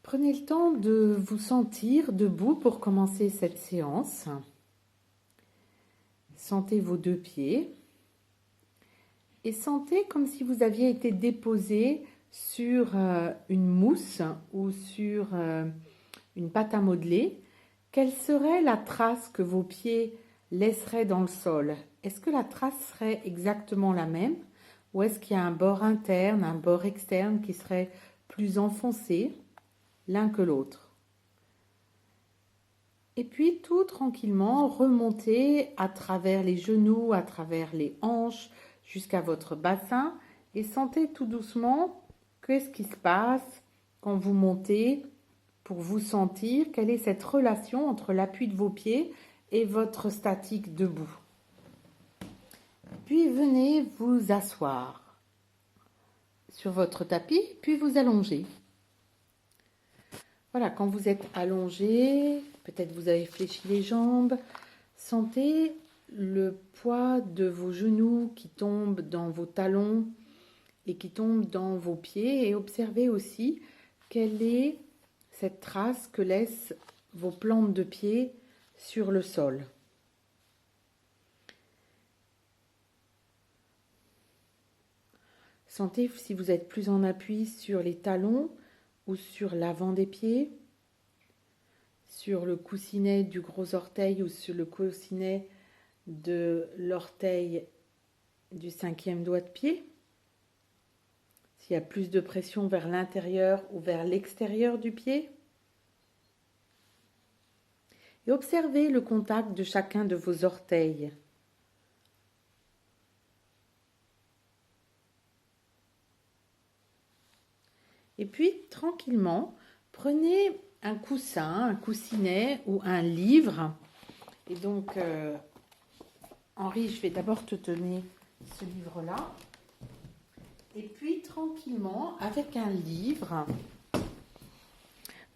Prenez le temps de vous sentir debout pour commencer cette séance. Sentez vos deux pieds et sentez comme si vous aviez été déposé sur une mousse ou sur une pâte à modeler. Quelle serait la trace que vos pieds laisseraient dans le sol? Est-ce que la trace serait exactement la même ou est-ce qu'il y a un bord interne, un bord externe qui serait plus enfoncé l'un que l'autre? Et puis tout tranquillement remontez à travers les genoux, à travers les hanches, jusqu'à votre bassin et sentez tout doucement qu'est-ce qui se passe quand vous montez pour vous sentir, quelle est cette relation entre l'appui de vos pieds et votre statique debout. Puis venez vous asseoir sur votre tapis, puis vous allonger. Voilà, quand vous êtes allongé, peut-être vous avez fléchi les jambes, sentez le poids de vos genoux qui tombent dans vos talons et qui tombent dans vos pieds et observez aussi quelle est cette trace que laissent vos plantes de pied sur le sol. Sentez si vous êtes plus en appui sur les talons ou sur l'avant des pieds, sur le coussinet du gros orteil ou sur le coussinet de l'orteil du 5e doigt de pied. S'il y a plus de pression vers l'intérieur ou vers l'extérieur du pied. Et observez le contact de chacun de vos orteils. Et puis, tranquillement, prenez un coussin, un coussinet ou un livre. Et donc, Henri, je vais d'abord te donner ce livre-là. Et puis, tranquillement, avec un livre,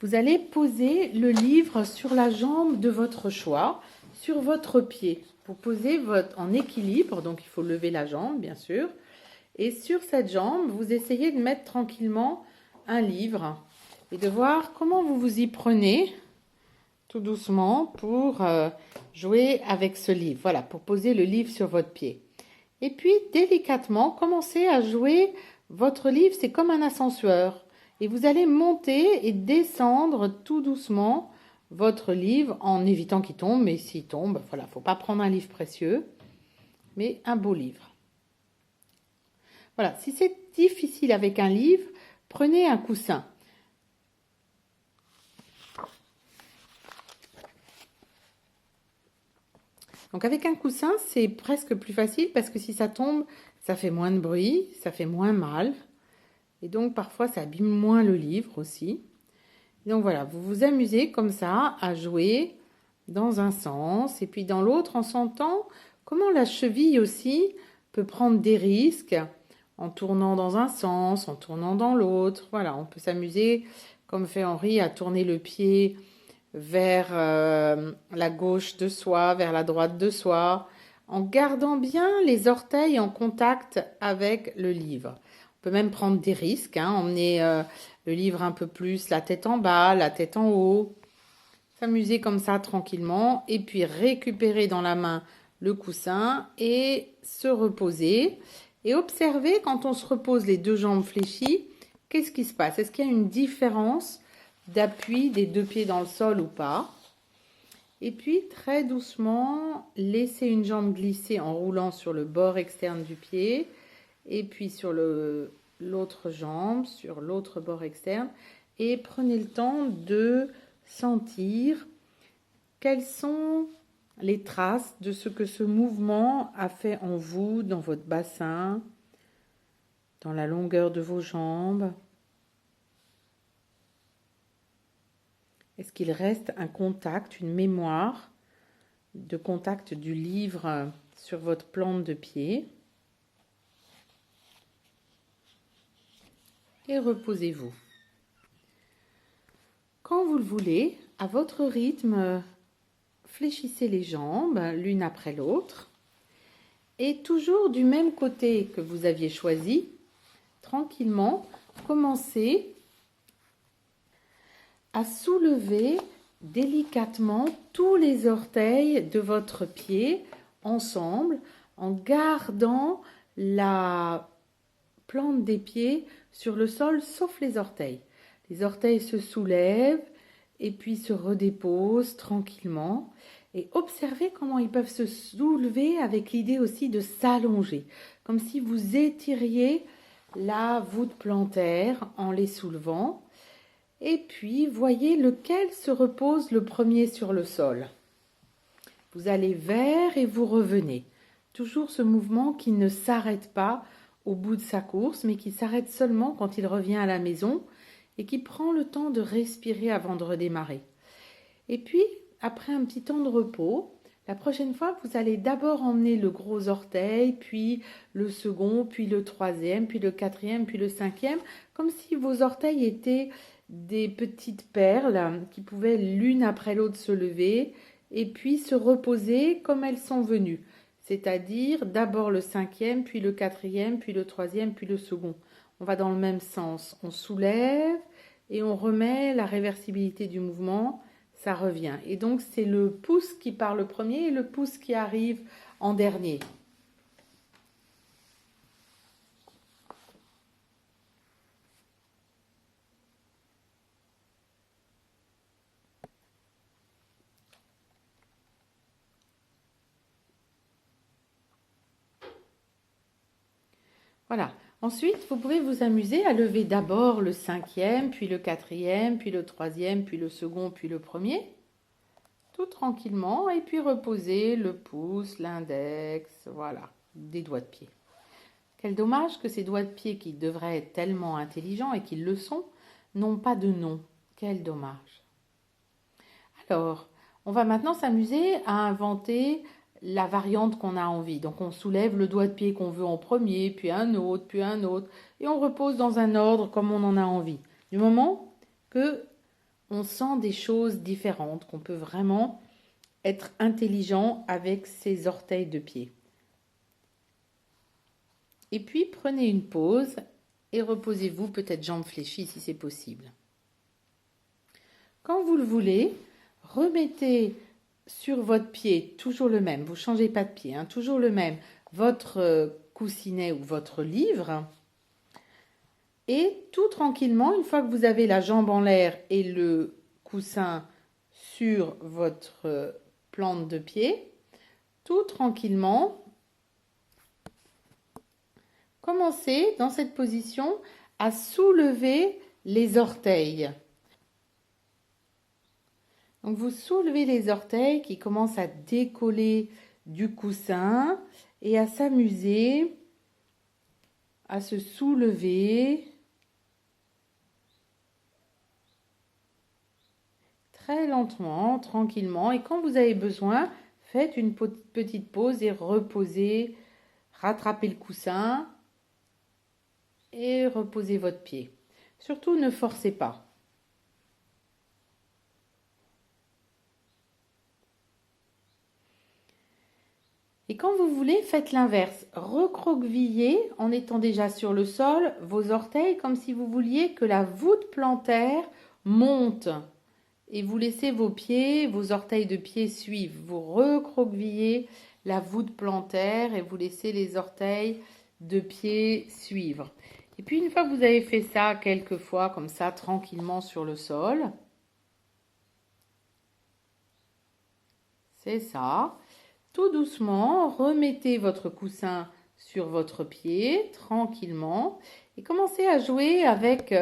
vous allez poser le livre sur la jambe de votre choix, sur votre pied. Vous posez en équilibre, donc il faut lever la jambe, bien sûr. Et sur cette jambe, vous essayez de mettre tranquillement un livre et de voir comment vous vous y prenez tout doucement pour jouer avec ce livre. Voilà, pour poser le livre sur votre pied. Et puis, délicatement, commencez à jouer votre livre. C'est comme un ascenseur. Et vous allez monter et descendre tout doucement votre livre en évitant qu'il tombe. Mais s'il tombe, voilà, il ne faut pas prendre un livre précieux, mais un beau livre. Voilà, si c'est difficile avec un livre, prenez un coussin. Donc avec un coussin, c'est presque plus facile parce que si ça tombe, ça fait moins de bruit, ça fait moins mal. Et donc parfois, ça abîme moins le livre aussi. Et donc voilà, vous vous amusez comme ça à jouer dans un sens et puis dans l'autre en sentant comment la cheville aussi peut prendre des risques en tournant dans un sens, en tournant dans l'autre. Voilà, on peut s'amuser, comme fait Henri, à tourner le pied vers la gauche de soi, vers la droite de soi, en gardant bien les orteils en contact avec le livre. On peut même prendre des risques, emmener le livre un peu plus la tête en bas, la tête en haut, s'amuser comme ça tranquillement et puis récupérer dans la main le coussin et se reposer et observer quand on se repose les deux jambes fléchies, qu'est-ce qui se passe? Est-ce qu'il y a une différence d'appui des deux pieds dans le sol ou pas? Et puis très doucement, laissez une jambe glisser en roulant sur le bord externe du pied et puis sur l'autre jambe, sur l'autre bord externe et prenez le temps de sentir quelles sont les traces de ce que ce mouvement a fait en vous, dans votre bassin, dans la longueur de vos jambes. Est-ce qu'il reste un contact, une mémoire de contact du livre sur votre plante de pied? Et reposez-vous. Quand vous le voulez, à votre rythme, fléchissez les jambes l'une après l'autre. Et toujours du même côté que vous aviez choisi, tranquillement, commencez à soulever délicatement tous les orteils de votre pied ensemble en gardant la plante des pieds sur le sol sauf les orteils. Les orteils se soulèvent et puis se redéposent tranquillement. Et observez comment ils peuvent se soulever avec l'idée aussi de s'allonger, comme si vous étiriez la voûte plantaire en les soulevant. Et puis, voyez lequel se repose le premier sur le sol. Vous allez vers et vous revenez. Toujours ce mouvement qui ne s'arrête pas au bout de sa course, mais qui s'arrête seulement quand il revient à la maison et qui prend le temps de respirer avant de redémarrer. Et puis, après un petit temps de repos, la prochaine fois, vous allez d'abord emmener le gros orteil, puis le second, puis le troisième, puis le quatrième, puis le cinquième, comme si vos orteils étaient des petites perles qui pouvaient l'une après l'autre se lever et puis se reposer comme elles sont venues. C'est-à-dire d'abord le cinquième, puis le quatrième, puis le troisième, puis le second. On va dans le même sens. On soulève et on remet la réversibilité du mouvement. Ça revient. Et donc, c'est le pouce qui part le premier et le pouce qui arrive en dernier. Voilà. Ensuite, vous pouvez vous amuser à lever d'abord le cinquième, puis le quatrième, puis le troisième, puis le second, puis le premier. Tout tranquillement, et puis reposer le pouce, l'index, voilà, des doigts de pied. Quel dommage que ces doigts de pied qui devraient être tellement intelligents et qu'ils le sont, n'ont pas de nom. Quel dommage. Alors, on va maintenant s'amuser à inventer la variante qu'on a envie. Donc on soulève le doigt de pied qu'on veut en premier, puis un autre, et on repose dans un ordre comme on en a envie. Du moment que on sent des choses différentes, qu'on peut vraiment être intelligent avec ses orteils de pied. Et puis prenez une pause et reposez-vous, peut-être jambes fléchies si c'est possible. Quand vous le voulez, remettez sur votre pied, toujours le même, vous ne changez pas de pied, toujours le même, votre coussinet ou votre livre. Et tout tranquillement, une fois que vous avez la jambe en l'air et le coussin sur votre plante de pied, tout tranquillement, commencez dans cette position à soulever les orteils. Donc vous soulevez les orteils qui commencent à décoller du coussin et à s'amuser à se soulever très lentement, tranquillement. Et quand vous avez besoin, faites une petite pause et reposez, rattrapez le coussin et reposez votre pied. Surtout, ne forcez pas. Et quand vous voulez, faites l'inverse. Recroquevillez en étant déjà sur le sol vos orteils comme si vous vouliez que la voûte plantaire monte. Et vous laissez vos pieds, vos orteils de pied suivre. Vous recroquevillez la voûte plantaire et vous laissez les orteils de pied suivre. Et puis une fois que vous avez fait ça quelques fois comme ça, tranquillement sur le sol, c'est ça. Tout doucement, remettez votre coussin sur votre pied, tranquillement, et commencez à jouer avec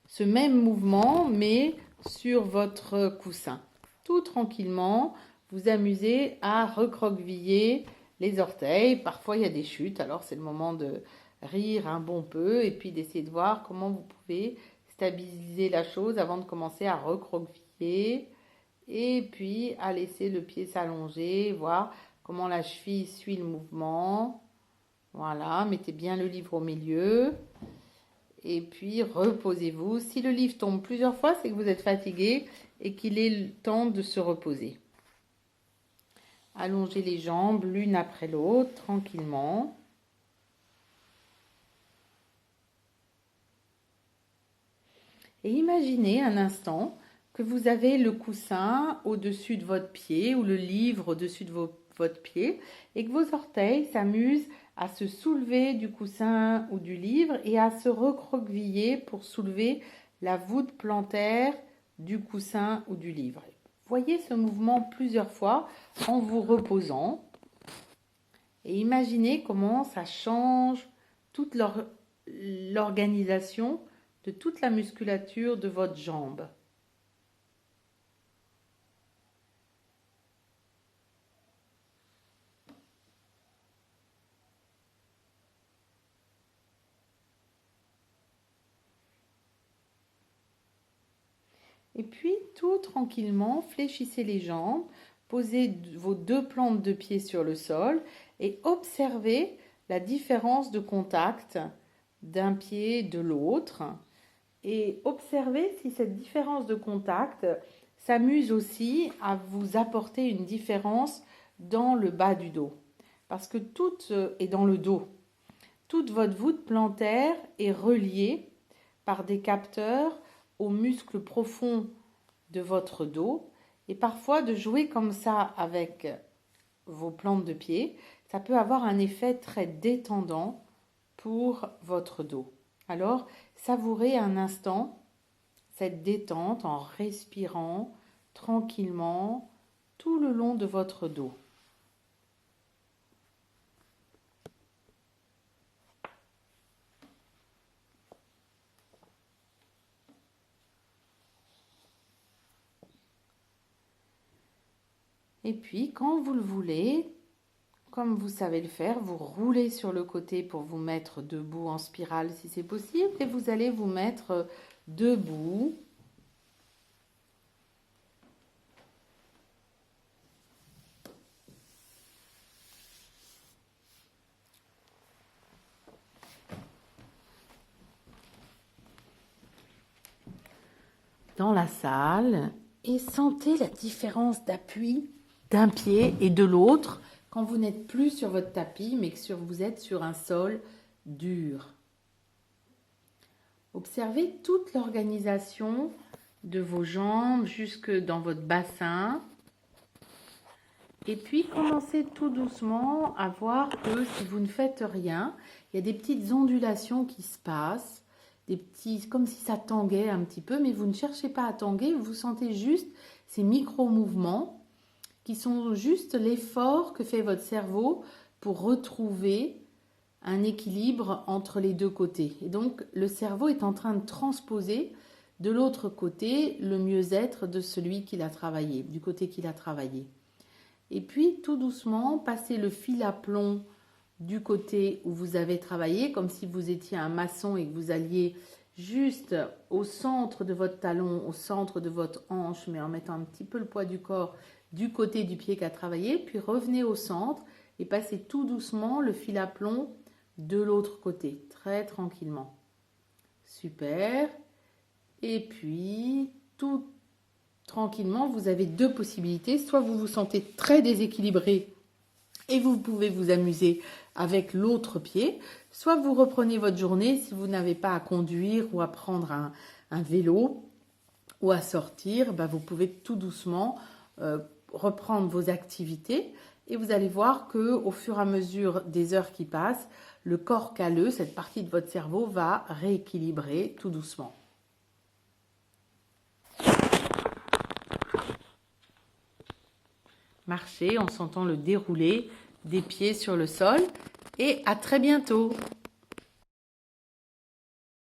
ce même mouvement, mais sur votre coussin. Tout tranquillement, vous amusez à recroqueviller les orteils. Parfois, il y a des chutes, alors c'est le moment de rire un bon peu et puis d'essayer de voir comment vous pouvez stabiliser la chose avant de commencer à recroqueviller. Et puis à laisser le pied s'allonger, voir comment la cheville suit le mouvement. Voilà, mettez bien le livre au milieu. Et puis reposez-vous. Si le livre tombe plusieurs fois, c'est que vous êtes fatigué et qu'il est le temps de se reposer. Allongez les jambes l'une après l'autre, tranquillement. Et imaginez un instant que vous avez le coussin au-dessus de votre pied ou le livre au-dessus de votre pied et que vos orteils s'amusent à se soulever du coussin ou du livre et à se recroqueviller pour soulever la voûte plantaire du coussin ou du livre. Voyez ce mouvement plusieurs fois en vous reposant et imaginez comment ça change toute l'organisation de toute la musculature de votre jambe. Et puis, tout tranquillement, fléchissez les jambes, posez vos deux plantes de pied sur le sol et observez la différence de contact d'un pied de l'autre. Et observez si cette différence de contact s'amuse aussi à vous apporter une différence dans le bas du dos. Parce que tout est dans le dos. Toute votre voûte plantaire est reliée par des capteurs aux muscles profonds de votre dos. Et parfois, de jouer comme ça avec vos plantes de pied, ça peut avoir un effet très détendant pour votre dos. Alors, savourez un instant cette détente en respirant tranquillement tout le long de votre dos. Et puis, quand vous le voulez, comme vous savez le faire, vous roulez sur le côté pour vous mettre debout en spirale si c'est possible et vous allez vous mettre debout. Dans la salle et sentez la différence d'appui d'un pied et de l'autre quand vous n'êtes plus sur votre tapis mais que vous êtes sur un sol dur. Observez toute l'organisation de vos jambes jusque dans votre bassin. Et puis commencez tout doucement à voir que si vous ne faites rien, il y a des petites ondulations qui se passent, comme si ça tanguait un petit peu, mais vous ne cherchez pas à tanguer, vous sentez juste ces micro-mouvements qui sont juste l'effort que fait votre cerveau pour retrouver un équilibre entre les deux côtés. Et donc, le cerveau est en train de transposer de l'autre côté le mieux-être de celui qu'il a travaillé, du côté qu'il a travaillé. Et puis, tout doucement, passez le fil à plomb du côté où vous avez travaillé, comme si vous étiez un maçon et que vous alliez juste au centre de votre talon, au centre de votre hanche, mais en mettant un petit peu le poids du corps du côté du pied qui a travaillé, puis revenez au centre et passez tout doucement le fil à plomb de l'autre côté, très tranquillement. Super. Et puis, tout tranquillement, vous avez deux possibilités. Soit vous vous sentez très déséquilibré et vous pouvez vous amuser avec l'autre pied, soit vous reprenez votre journée si vous n'avez pas à conduire ou à prendre un vélo ou à sortir, vous pouvez tout doucement reprendre vos activités et vous allez voir que au fur et à mesure des heures qui passent, le corps calleux, cette partie de votre cerveau, va rééquilibrer tout doucement. Marchez en sentant le déroulé des pieds sur le sol et à très bientôt.